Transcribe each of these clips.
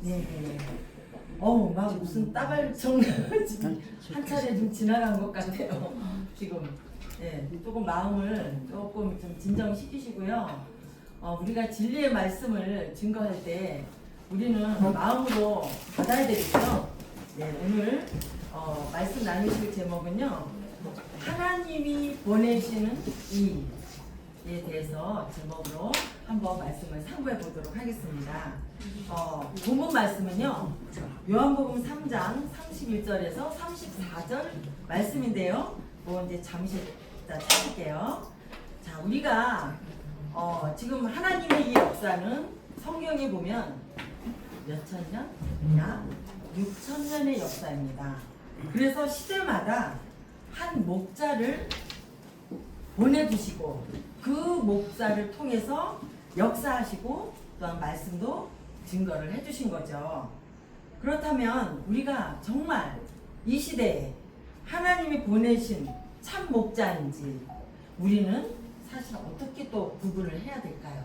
네. 막 무슨 따발총 한 차례 좀 지나간 것 같아요. 지금 조금 마음을 조금 좀 진정시키시고요. 우리가 진리의 말씀을 증거할 때 우리는 마음으로 받아야 되겠죠. 네, 오늘 말씀 나누실 제목은요. 하나님이 보내시는 이에 대해서 제목으로 한번 말씀을 상고해 보도록 하겠습니다. 본문 말씀은요. 요한복음 3장 31절에서 34절 말씀인데요. 이제 잠시 찾을게요. 자, 우리가 지금 하나님의 이 역사는 성경에 보면 몇천 년? 약 6,000년의 역사입니다. 그래서 시대마다 한 목자를 보내주시고 그 목자를 통해서 역사하시고 또한 말씀도 증거를 해주신 거죠. 그렇다면 우리가 정말 이 시대에 하나님이 보내신 참 목자인지 우리는 사실 어떻게 또 구분을 해야 될까요?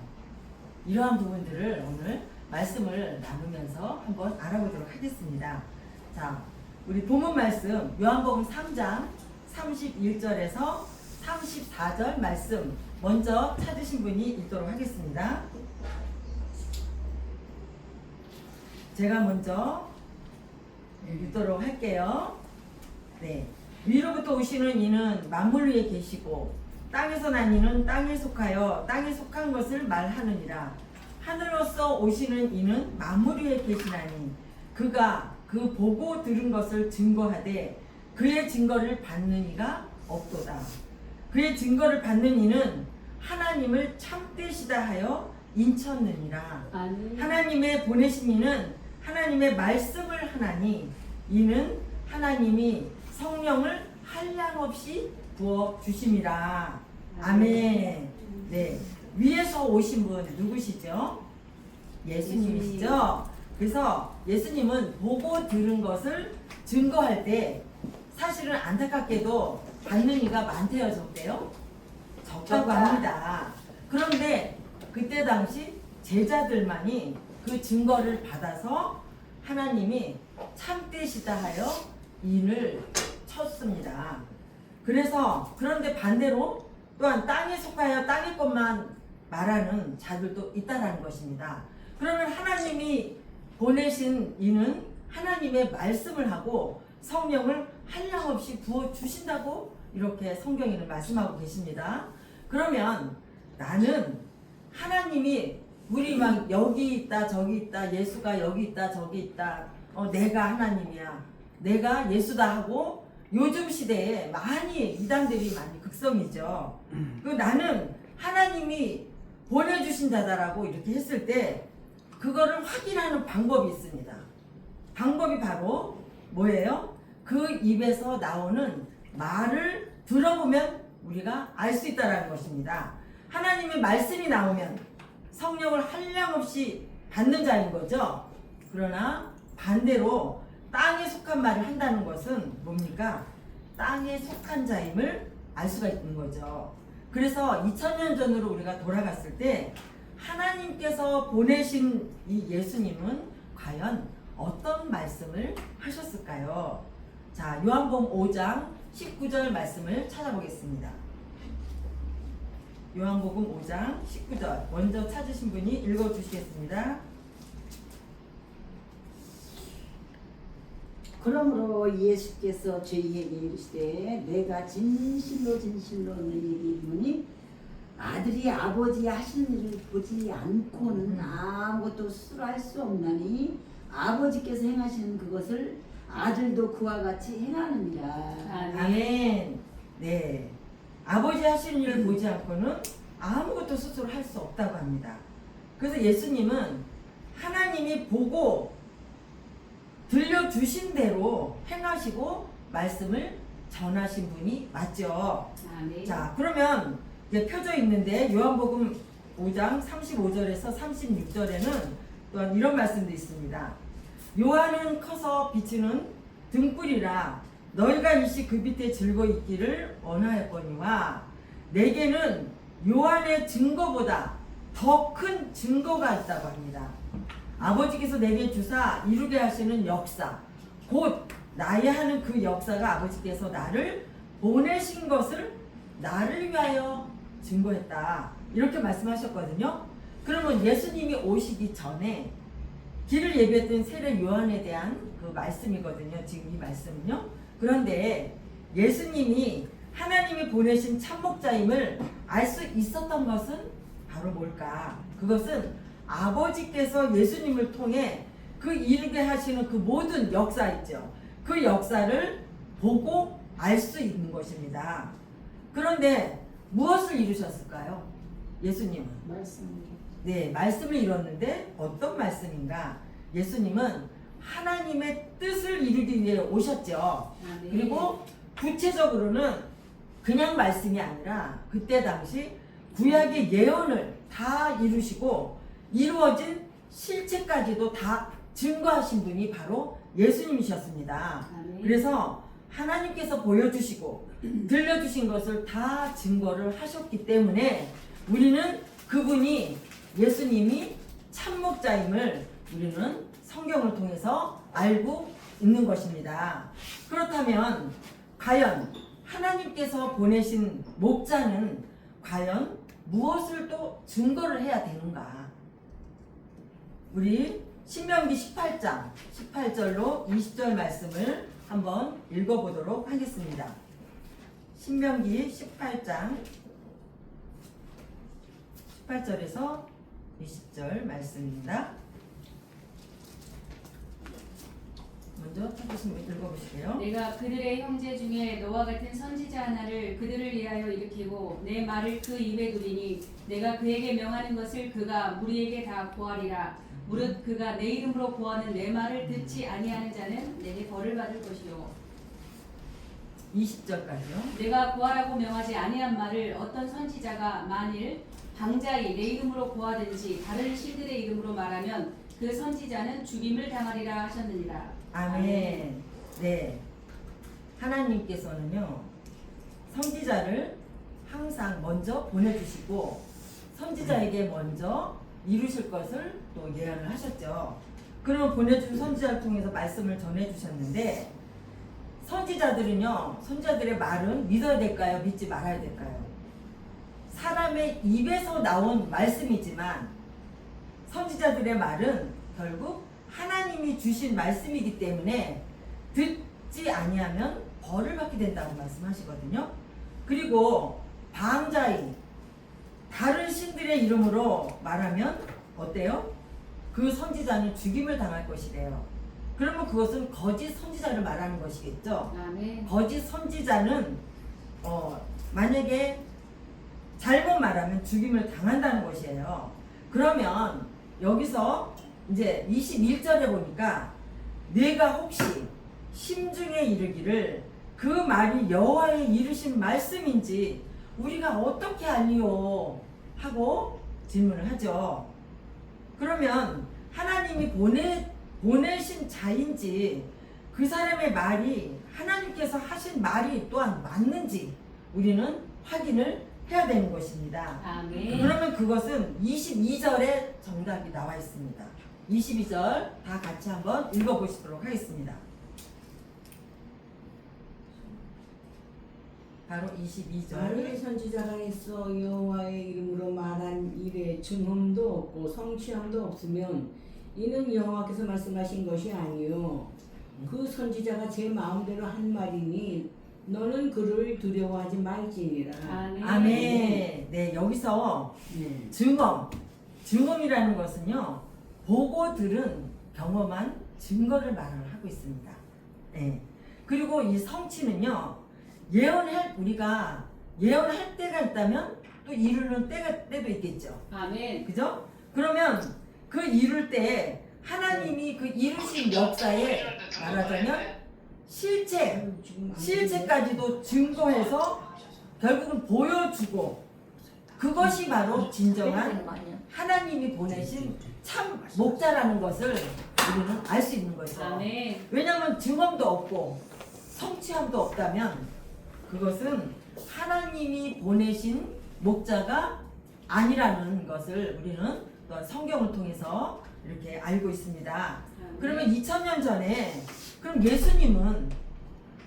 이러한 부분들을 오늘 말씀을 나누면서 한번 알아보도록 하겠습니다. 자, 우리 본문 말씀 요한복음 3장 31절에서 34절 말씀 먼저 찾으신 분이 읽도록 하겠습니다. 제가 먼저 읽도록 할게요. 네. 위로부터 오시는 이는 만물 위에 계시고 땅에서 난 이는 땅에 속하여 땅에 속한 것을 말하느니라. 하늘로서 오시는 이는 만물 위에 계시나니 그가 그 보고 들은 것을 증거하되 그의 증거를 받는 이가 없도다. 그의 증거를 받는 이는 하나님을 참되시다 하여 인쳤느니라. 하나님의 보내신 이는 하나님의 말씀을 하나니 이는 하나님이 성령을 한량없이 부어 주심이라. 아멘. 네. 위에서 오신 분 누구시죠? 예수님이시죠? 그래서 예수님은 보고 들은 것을 증거할 때 사실은 안타깝게도 받는 이가 많대요, 적대요? 적다고 합니다. 그런데 그때 당시 제자들만이 그 증거를 받아서 하나님이 참되시다 하여 인을 쳤습니다. 그런데 반대로 또한 땅에 속하여 땅의 것만 말하는 자들도 있다라는 것입니다. 그러면 하나님이 보내신 이는 하나님의 말씀을 하고 성령을 한량없이 부어주신다고 이렇게 성경에는 말씀하고 계십니다. 그러면 나는 하나님이 우리 막 여기 있다 저기 있다 예수가 여기 있다 저기 있다 내가 하나님이야 내가 예수다 하고 요즘 시대에 많이 이단들이 많이 극성이죠. 그 나는 하나님이 보내주신 자다라고 이렇게 했을 때 그거를 확인하는 방법이 있습니다. 방법이 바로 뭐예요? 그 입에서 나오는 말을 들어보면 우리가 알 수 있다는 것입니다. 하나님의 말씀이 나오면 성령을 한량없이 받는 자인 거죠. 그러나 반대로 땅에 속한 말을 한다는 것은 뭡니까? 땅에 속한 자임을 알 수가 있는 거죠. 그래서 2000년 전으로 우리가 돌아갔을 때 하나님께서 보내신 이 예수님은 과연 어떤 말씀을 하셨을까요? 자, 요한복음 5장 19절 말씀을 찾아보겠습니다. 요한복음 5장 19절 먼저 찾으신 분이 읽어주시겠습니다. 그러므로 예수께서 저희에게 이르시되 내가 진실로 진실로 너희에게 이르노니 아들이 아버지 하시는 일을 보지 않고는 아무것도 스스로 할 수 없나니 아버지께서 행하시는 그것을 아들도 그와 같이 행하느니라. 아멘. 네. 아버지 하시는 일을 보지 않고는 아무것도 스스로 할 수 없다고 합니다. 그래서 예수님은 하나님이 보고 들려주신 대로 행하시고 말씀을 전하신 분이 맞죠. 아멘. 자, 그러면 이제 펴져 있는데 요한복음 5장 35절에서 36절에는 또한 이런 말씀도 있습니다. 요한은 커서 비추는 등불이라 너희가 일시 그 밑에 즐거 있기를 원하였거니와 내게는 요한의 증거보다 더 큰 증거가 있다고 합니다. 아버지께서 내게 주사 이루게 하시는 역사, 곧 나의 하는 그 역사가 아버지께서 나를 보내신 것을 나를 위하여 증거했다. 이렇게 말씀하셨거든요. 그러면 예수님이 오시기 전에 길을 예비했던 세례 요한에 대한 그 말씀이거든요. 지금 이 말씀은요. 그런데 예수님이 하나님이 보내신 참목자임을 알 수 있었던 것은 바로 뭘까? 그것은 아버지께서 예수님을 통해 그 이루게 하시는 그 모든 역사 있죠. 그 역사를 보고 알 수 있는 것입니다. 그런데 무엇을 이루셨을까요? 예수님은 말씀. 네, 말씀을 이뤘는데 어떤 말씀인가? 예수님은 하나님의 뜻을 이루기 위해 오셨죠. 네. 그리고 구체적으로는 그냥 말씀이 아니라 그때 당시 구약의 예언을 다 이루시고 이루어진 실체까지도 다 증거하신 분이 바로 예수님이셨습니다. 네. 그래서 하나님께서 보여주시고 들려주신 것을 다 증거를 하셨기 때문에 우리는 그분이 예수님이 참목자임을 우리는 성경을 통해서 알고 있는 것입니다. 그렇다면 과연 하나님께서 보내신 목자는 과연 무엇을 또 증거를 해야 되는가? 우리 신명기 18장 18절로 20절 말씀을 한번 읽어보도록 하겠습니다. 신명기 18장 18절에서 20절 말씀입니다. 먼저 찾으신 분 읽어보실게요. 내가 그들의 형제 중에 너와 같은 선지자 하나를 그들을 위하여 일으키고 내 말을 그 입에 두리니 내가 그에게 명하는 것을 그가 무리에게 다 고하리라. 무릇 그가 내 이름으로 고하는 내 말을 듣지 아니하는 자는 내게 벌을 받을 것이요 20절까지요. 내가 고하라고 명하지 아니한 말을 어떤 선지자가 만일 방자히 내 이름으로 고하든지 다른 신들의 이름으로 말하면 그 선지자는 죽임을 당하리라 하셨느니라. 아멘. 네. 하나님께서는요, 선지자를 항상 먼저 보내주시고, 선지자에게 먼저 이루실 것을 또 예언을 하셨죠. 그러면 보내준 선지자를 통해서 말씀을 전해주셨는데, 선지자들의 말은 믿어야 될까요? 믿지 말아야 될까요? 사람의 입에서 나온 말씀이지만, 선지자들의 말은 결국 하나님이 주신 말씀이기 때문에 듣지 아니하면 벌을 받게 된다고 말씀하시거든요. 그리고 방자히 다른 신들의 이름으로 말하면 어때요? 그 선지자는 죽임을 당할 것이래요. 그러면 그것은 거짓 선지자를 말하는 것이겠죠. 아멘. 거짓 선지자는 만약에 잘못 말하면 죽임을 당한다는 것이에요. 그러면 여기서 이제 21절에 보니까 내가 혹시 심중에 이르기를 그 말이 여호와의 이르신 말씀인지 우리가 어떻게 알리요? 하고 질문을 하죠. 그러면 하나님이 보내신 자인지 그 사람의 말이 하나님께서 하신 말이 또한 맞는지 우리는 확인을 해야 되는 것입니다. 아멘. 그러면 그것은 22절에 정답이 나와 있습니다. 22절 다 같이 한번 읽어보시도록 하겠습니다. 바로 22절. 만일 선지자가 있어 여호와의 이름으로 말한 일에 증언도 없고 성취함도 없으면 이는 여호와께서 말씀하신 것이 아니요 그 선지자가 제 마음대로 한 말이니 너는 그를 두려워하지 말지니라. 아멘. 아멘. 네, 여기서 네. 증언이라는 것은요, 보고 들은 경험한 증거를 말을 하고 있습니다. 네. 그리고 이 성취는요, 우리가 예언할 때가 있다면 또 이루는 때도 있겠죠. 아멘. 그죠? 그러면 그 이룰 때 하나님이 그 이루신 역사에 말하자면 실체까지도 증거해서 결국은 보여주고 그것이 바로 진정한 하나님이 보내신 참 목자라는 것을 우리는 알 수 있는 거죠. 아멘. 왜냐하면 증언도 없고 성취함도 없다면 그것은 하나님이 보내신 목자가 아니라는 것을 우리는 또한 성경을 통해서 이렇게 알고 있습니다. 아, 그러면 2000년 전에 그럼 예수님은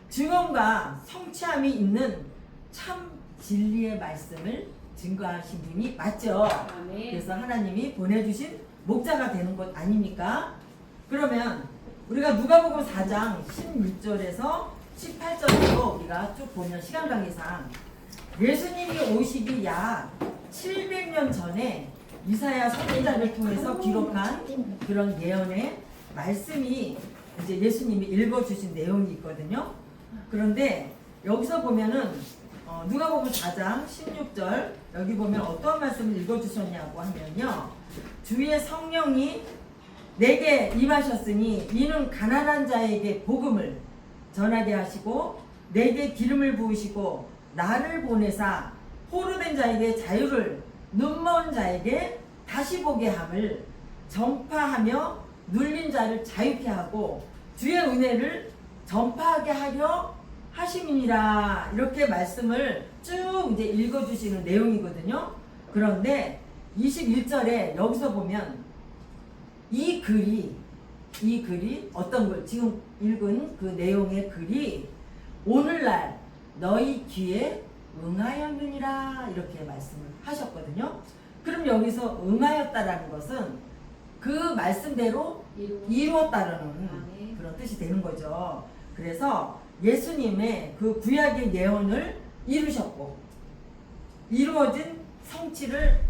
증언과 성취함이 있는 참 진리의 말씀을 증거하신 분이 맞죠? 아멘. 그래서 하나님이 보내주신 목자가 되는 것 아닙니까? 그러면 우리가 누가복음 4장 16절에서 18절로 우리가 쭉 보면 시간 관계상 예수님이 오시기 약 700년 전에 이사야 선지자를 통해서 기록한 그런 예언의 말씀이 이제 예수님이 읽어주신 내용이 있거든요. 그런데 여기서 보면은 누가복음 4장 16절 여기 보면 어떤 말씀을 읽어주셨냐고 하면요. 주의 성령이 내게 임하셨으니 이는 가난한 자에게 복음을 전하게 하시고 내게 기름을 부으시고 나를 보내사 포로된 자에게 자유를 눈먼 자에게 다시 보게 함을 전파하며 눌린 자를 자유케 하고 주의 은혜를 전파하게 하려 하심이니라 이렇게 말씀을 쭉 이제 읽어주시는 내용이거든요. 그런데 21절에 여기서 보면 이 글이 어떤 글 지금 읽은 그 내용의 글이 오늘날 너희 귀에 응하였느니라 이렇게 말씀을 하셨거든요. 그럼 여기서 응하였다라는 것은 그 말씀대로 이루었다라는 아멘. 그런 뜻이 되는 거죠. 그래서 예수님의 그 구약의 예언을 이루셨고 이루어진 성취를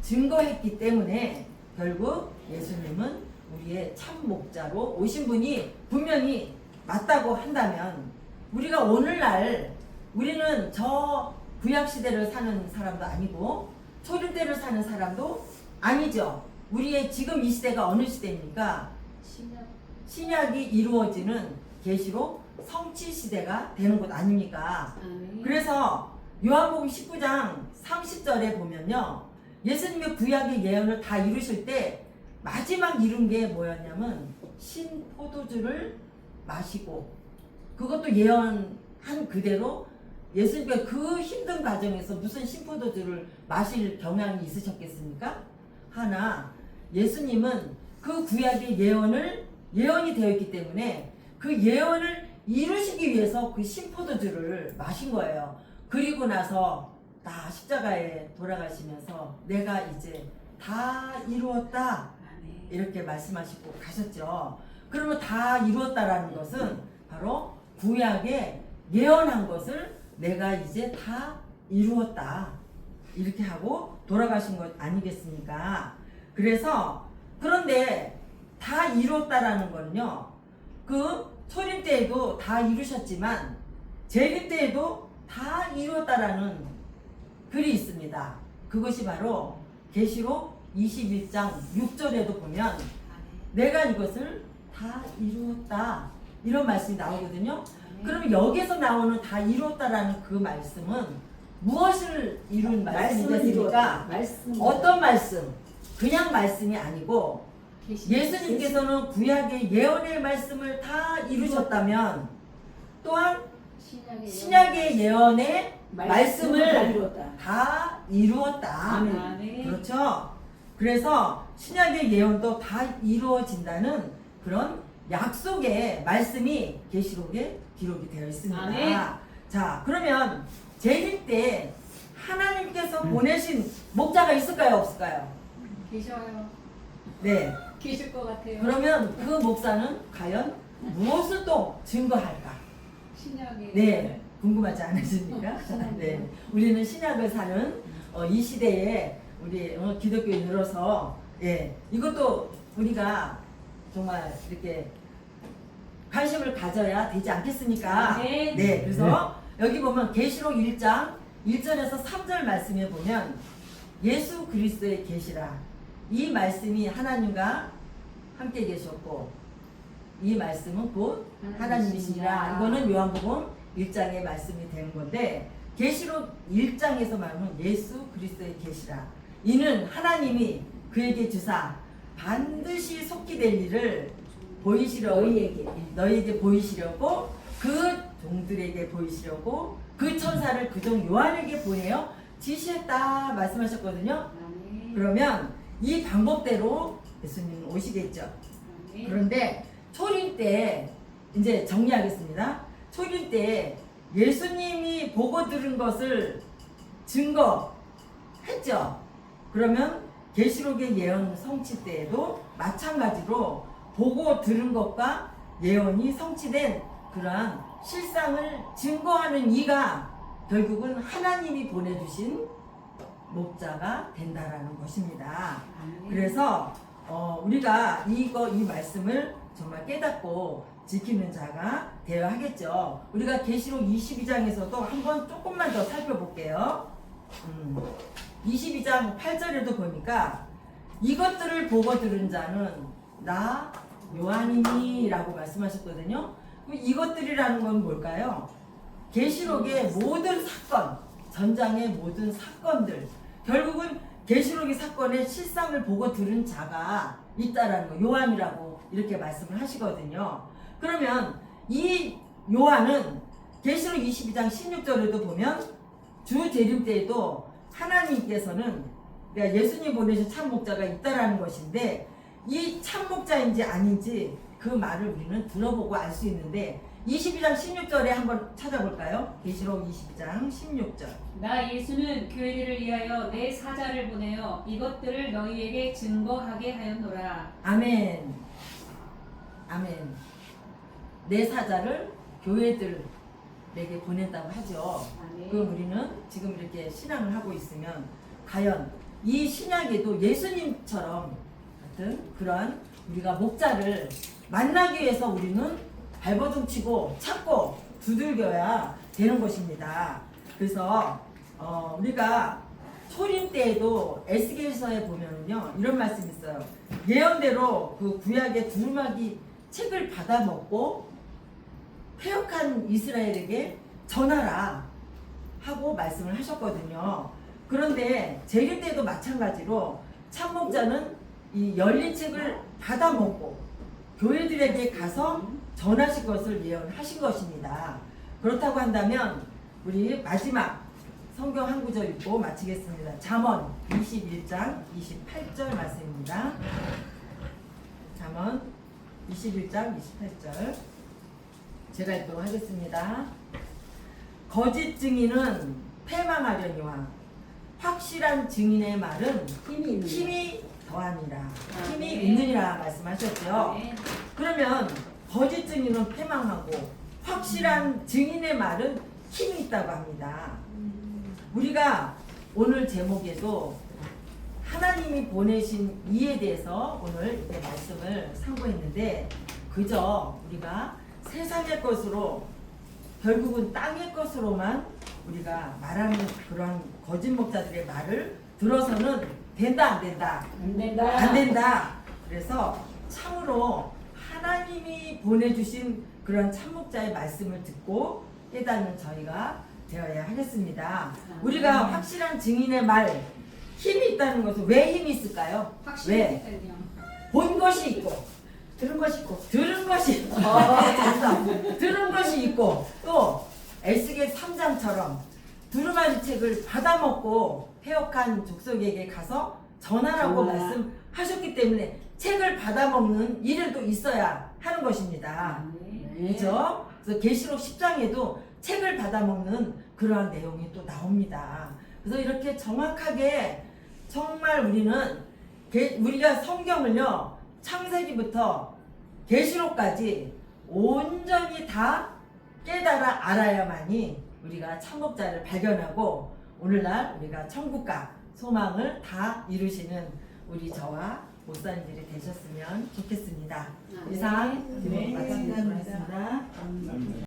증거했기 때문에 결국 예수님은 우리의 참 목자로 오신 분이 분명히 맞다고 한다면 우리가 오늘날 우리는 저 구약 시대를 사는 사람도 아니고 초림 때를 사는 사람도 아니죠. 우리의 지금 이 시대가 어느 시대입니까? 신약이 이루어지는 계시록 성취 시대가 되는 것 아닙니까? 아멘. 그래서 요한복음 19장 30절에 보면요. 예수님의 구약의 예언을 다 이루실 때 마지막 이룬 게 뭐였냐면 신포도주를 마시고 그것도 예언한 그대로 예수님께서 그 힘든 과정에서 무슨 신포도주를 마실 경향이 있으셨겠습니까? 하나 예수님은 그 구약의 예언이 되어 있기 때문에 그 예언을 이루시기 위해서 그 신포도주를 마신 거예요. 그리고 나서 다 십자가에 돌아가시면서 내가 이제 다 이루었다 이렇게 말씀하시고 가셨죠. 그러면 다 이루었다라는 것은 바로 구약에 예언한 것을 내가 이제 다 이루었다 이렇게 하고 돌아가신 것 아니겠습니까? 그래서 그런데 다 이루었다라는 거는요. 그 초림 때에도 다 이루셨지만 재림 때에도 다 이루었다라는 글이 있습니다. 그것이 바로 계시록 21장 6절에도 보면 내가 이것을 다 이루었다 이런 말씀이 나오거든요. 그러면 여기서 나오는 다 이루었다라는 그 말씀은 무엇을 이룬 말씀이겠습니까? 말씀 어떤 말씀? 그냥 말씀이 아니고 예수님께서는 구약의 예언의 말씀을 다 이루셨다면 또한 신약의 예언의 말씀을 다 이루었다. 아멘. 그렇죠? 그래서 신약의 예언도 다 이루어진다는 그런 약속의 말씀이 계시록에 기록이 되어 있습니다. 아멘. 자, 그러면 재림 때 하나님께서 보내신 목자가 있을까요, 없을까요? 계셔요. 네. 계실 것 같아요. 그러면 그 목사는 과연 무엇을 또 증거할까? 신약에. 네, 궁금하지 않으십니까? 네, 우리는 신약을 사는 이 시대에 우리 기독교인으로서 이것도 우리가 정말 이렇게 관심을 가져야 되지 않겠습니까? 네. 네, 그래서 여기 보면 계시록 1장 1절에서 3절 말씀에 보면 예수 그리스도의 계시라 이 말씀이 하나님과 함께 계셨고 이 말씀은 곧 하나님이시니라. 이거는 요한복음 1장의 말씀이 되는 건데 계시록 1장에서 말하면 예수 그리스도의 계시라 이는 하나님이 그에게 주사 반드시 속히 될 일을 보이시려고 너희에게 보이시려고 그 종들에게 보이시려고 그 천사를 그종 요한에게 보내어 지시했다 말씀하셨거든요. 아멘. 그러면 이 방법대로 예수님은 오시겠죠. 아멘. 그런데 초림 때 이제 정리하겠습니다. 초림 때 예수님이 보고 들은 것을 증거했죠. 그러면 계시록의 예언 성취 때에도 마찬가지로 보고 들은 것과 예언이 성취된 그러한 실상을 증거하는 이가 결국은 하나님이 보내주신 목자가 된다라는 것입니다. 아멘. 그래서 우리가 이 말씀을 정말 깨닫고 지키는 자가 되어야 하겠죠. 우리가 계시록 22장에서도 한번 조금만 더 살펴볼게요. 22장 8절에도 보니까 이것들을 보고 들은 자는 나 요한이니 라고 말씀하셨거든요. 그럼 이것들이라는 건 뭘까요? 계시록의 모든 사건, 전장의 모든 사건들, 결국은 계시록의 사건의 실상을 보고 들은 자가 있다라는 거, 요한이라고 이렇게 말씀을 하시거든요. 그러면 이 요한은 계시록 22장 16절에도 보면 주 재림 때에도 하나님께서는 그러니까 예수님 보내신 참목자가 있다라는 것인데 이 참목자인지 아닌지 그 말을 우리는 들어보고 알 수 있는데 22장 16절에 한번 찾아볼까요? 계시록 22장 16절. 나 예수는 교회들을 위하여 내 사자를 보내어 이것들을 너희에게 증거하게 하였노라. 아멘. 아멘. 내 사자를 교회들에게 보낸다고 하죠. 아멘. 그럼 우리는 지금 이렇게 신앙을 하고 있으면 과연 이 신약에도 예수님처럼 같은 그러한 우리가 목자를 만나기 위해서 우리는 발버둥 치고 찾고 두들겨야 되는 것입니다. 그래서 우리가 초림 때에도 에스겔서에 보면은요 이런 말씀이 있어요. 예언대로 그 구약의 두루마기 책을 받아먹고 패역한 이스라엘에게 전하라 하고 말씀을 하셨거든요. 그런데 재림 때도 마찬가지로 참목자는 이 열린 책을 받아먹고 교회들에게 가서 전하실 것을 예언하신 것입니다. 그렇다고 한다면 우리 마지막 성경 한 구절 읽고 마치겠습니다. 잠언 21장 28절 말씀입니다. 잠언 21장 28절 제가 읽도록 하겠습니다. 거짓 증인은 패망하려니와 확실한 증인의 말은 힘이 더하니라. 힘이 있느니라 말씀하셨죠. 아멘. 그러면 거짓 증인은 패망하고 확실한 증인의 말은 힘이 있다고 합니다. 우리가 오늘 제목에도 하나님이 보내신 이에 대해서 오늘 이렇게 말씀을 상고했는데 그저 우리가 세상의 것으로 결국은 땅의 것으로만 우리가 말하는 그런 거짓 목자들의 말을 들어서는 된다 안 된다? 안 된다. 안 된다. 그래서 참으로 하나님이 보내주신 그런 참목자의 말씀을 듣고 깨닫는 저희가 되어야 하겠습니다. 우리가 확실한 증인의 말 힘이 있다는 것은 왜 힘이 있을까요? 왜? 확실하니까요. 본 것이 있고 들은 것이 있고 들은 것이 있고 들은 것이 있고 또 에스겔 3장처럼 두루마리 책을 받아먹고 패역한 족속에게 가서 전하라고 말씀하셨기 때문에 책을 받아먹는 일을 또 있어야 하는 것입니다. 그렇죠? 그래서 계시록 10장에도 책을 받아먹는 그러한 내용이 또 나옵니다. 그래서 이렇게 정확하게 정말 우리가 성경을요 창세기부터 계시록까지 온전히 다 깨달아 알아야만이 우리가 참목자를 발견하고 오늘날 우리가 천국과 소망을 다 이루시는 우리 저와 목사님들이 되셨으면 좋겠습니다. 이상 네, 마치도록 감사합니다. 하겠습니다.